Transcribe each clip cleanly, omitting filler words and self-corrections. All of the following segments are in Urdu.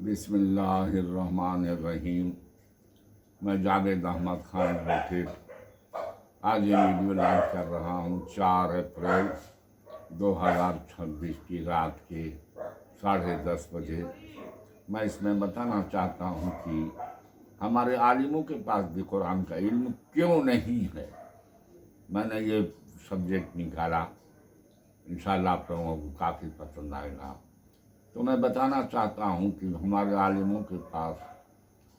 بسم اللہ الرحمن الرحیم۔ میں جاوید احمد خان بیٹھے آج یہ ویڈیو لانچ کر رہا ہوں 4 اپریل 2026 کی رات کے 10:30 بجے۔ میں اس میں بتانا چاہتا ہوں کہ ہمارے عالموں کے پاس بھی قرآن کا علم کیوں نہیں ہے۔ میں نے یہ سبجیکٹ نکالا، انشاءاللہ آپ لوگوں کو کافی پسند آئے گا۔ تو میں بتانا چاہتا ہوں کہ ہمارے عالموں کے پاس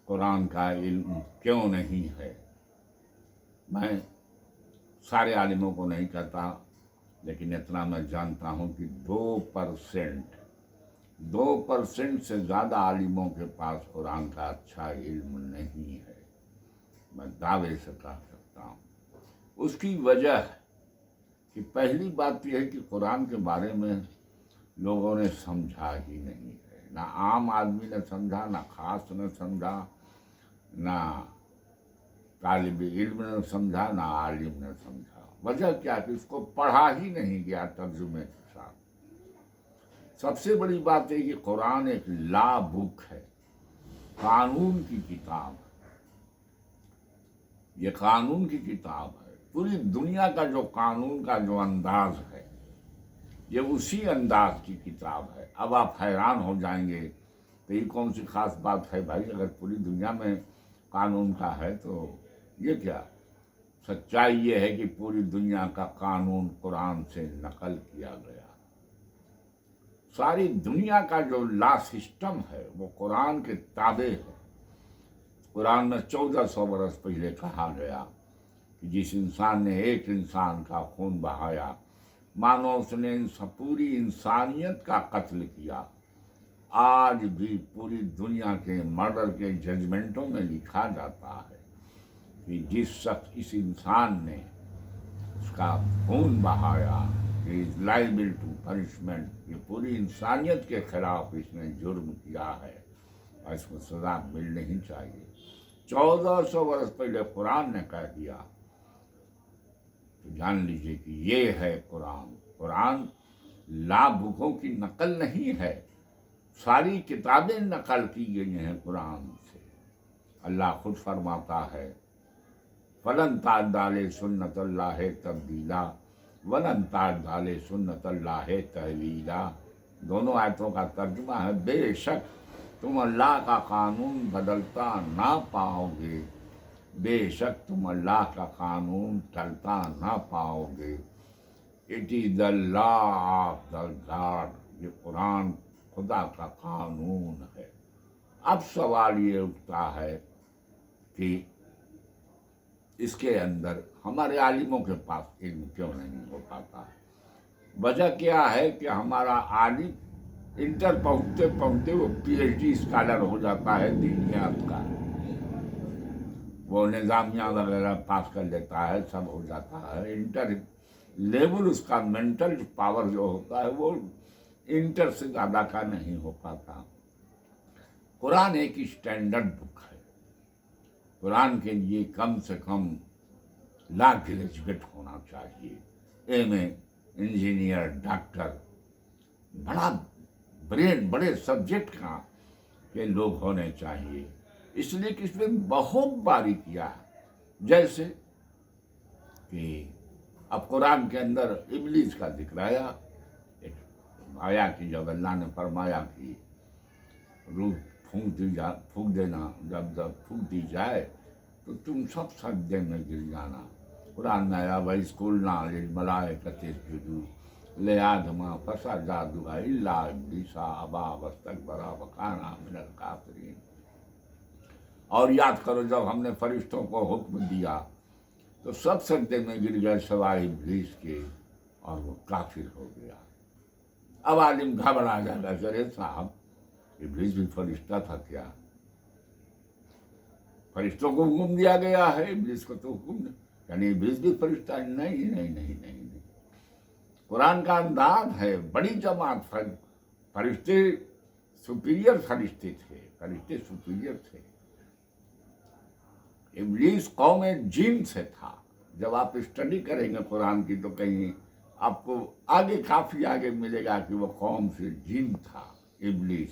قرآن کا علم کیوں نہیں ہے۔ میں سارے عالموں کو نہیں کہتا، لیکن اتنا میں جانتا ہوں کہ 2% سے زیادہ عالموں کے پاس قرآن کا اچھا علم نہیں ہے۔ میں دعوے سے کہہ سکتا ہوں۔ اس کی وجہ ہے کہ پہلی بات یہ ہے کہ قرآن کے بارے میں لوگوں نے سمجھا ہی نہیں ہے۔ نہ عام آدمی نے سمجھا، نہ خاص نے سمجھا، نہ طالب علم نے سمجھا، نہ عالم نے سمجھا۔ وجہ کیا کہ اس کو پڑھا ہی نہیں گیا ترجمے کے ساتھ۔ سب سے بڑی بات ہے کہ قرآن ایک لا بک ہے، قانون کی کتاب ہے۔ یہ قانون کی کتاب ہے۔ پوری دنیا کا جو قانون کا جو انداز ہے، یہ اسی انداز کی کتاب ہے۔ اب آپ حیران ہو جائیں گے کہ یہ کون سی خاص بات ہے بھائی، اگر پوری دنیا میں قانون کا ہے تو یہ کیا؟ سچائی یہ ہے کہ پوری دنیا کا قانون قرآن سے نقل کیا گیا۔ ساری دنیا کا جو لا سسٹم ہے وہ قرآن کے تابع ہے۔ قرآن میں 1400 برس پہلے کہا گیا کہ جس انسان نے ایک انسان کا خون بہایا، مانو اس نے پوری انسانیت کا قتل کیا۔ آج بھی پوری دنیا کے مرڈر کے ججمنٹوں میں لکھا جاتا ہے کہ جس شخص اس انسان نے اس کا خون بہایا، he is liable to punishment، یہ پوری انسانیت کے خلاف اس نے جرم کیا ہے اور اس کو سزا ملنی چاہیے۔ 1400 برس پہلے قرآن نے کہہ دیا، تو جان لیجئے کہ یہ ہے قرآن۔ قرآن لا بکوں کی نقل نہیں ہے، ساری کتابیں نقل کی گئی ہیں قرآن سے۔ اللہ خود فرماتا ہے فَلَن تَجِدَ لِسُنَّتِ اللَّهِ تَبْدِيلًا وَلَن تَجِدَ لِسُنَّتِ اللَّهِ تَحْوِيلًا۔ دونوں آیتوں کا ترجمہ ہے بے شک تم اللہ کا قانون بدلتا نہ پاؤ گے، بے شک تم اللہ کا قانون چلتا نہ پاؤ گے۔ It is the law of the God, یہ قرآن خدا کا قانون ہے۔ اب سوال یہ اٹھتا ہے کہ اس کے اندر ہمارے عالموں کے پاس علم کیوں نہیں ہو پاتا ہے۔ وجہ کیا ہے کہ ہمارا عالم انٹر پہنچتے پہنچتے وہ پی ایچ ڈی اسکالر ہو جاتا ہے دینیات کا، وہ نظامیہ وغیرہ پاس کر لیتا ہے، سب ہو جاتا ہے۔ انٹر لیول اس کا مینٹل پاور جو ہوتا ہے وہ انٹر سے زیادہ کا نہیں ہو پاتا۔ قرآن ایک اسٹینڈرڈ بک ہے۔ قرآن کے لیے کم سے کم لا گریجویٹ ہونا چاہیے، ایم اے، انجینئر، ڈاکٹر، بڑا برین، بڑے سبجیکٹ کا کے لوگ ہونے چاہیے۔ اس لیے کہ اس میں بہت باریکیاں ہے، جیسے کہ اب قرآن کے اندر ابلیس کا ذکر آیا کہ جب اللہ نے فرمایا کہ روح پھونک دینا، جب پھونک دی جائے تو تم سب سجدے میں گر جانا۔ قرآن میں آیا وَإِذْ قُلْنَا لِلْمَلَائِكَةِ اسْجُدُوا لِآدَمَ فَسَجَدُوا إِلَّا إِبْلِيسَ أَبَىٰ وَاسْتَكْبَرَ وَكَانَ مِنَ الْكَافِرِينَ۔ اور یاد کرو جب ہم نے فرشتوں کو حکم دیا تو سب سجدے میں گر گئے سوائے ابلیس کے، اور وہ کافر ہو گیا۔ اب عالم گھبرا جاتا ہے، ارے صاحب ابلیس بھی فرشتہ تھا کیا؟ فرشتوں کو حکم دیا گیا ہے، ابلیس کو تو حکم نہیں، یعنی ابلیس بھی فرشتہ ہے؟ نہیں۔ قرآن کا انداز ہے بڑی جماعت، فرشتے سپیریئر فرشتے تھے۔ ابلیس قوم جن سے تھا۔ جب آپ اسٹڈی کریں گے قرآن کی تو کہیں آپ کو آگے کافی آگے ملے گا کہ وہ قوم سے جن تھا ابلیس۔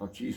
25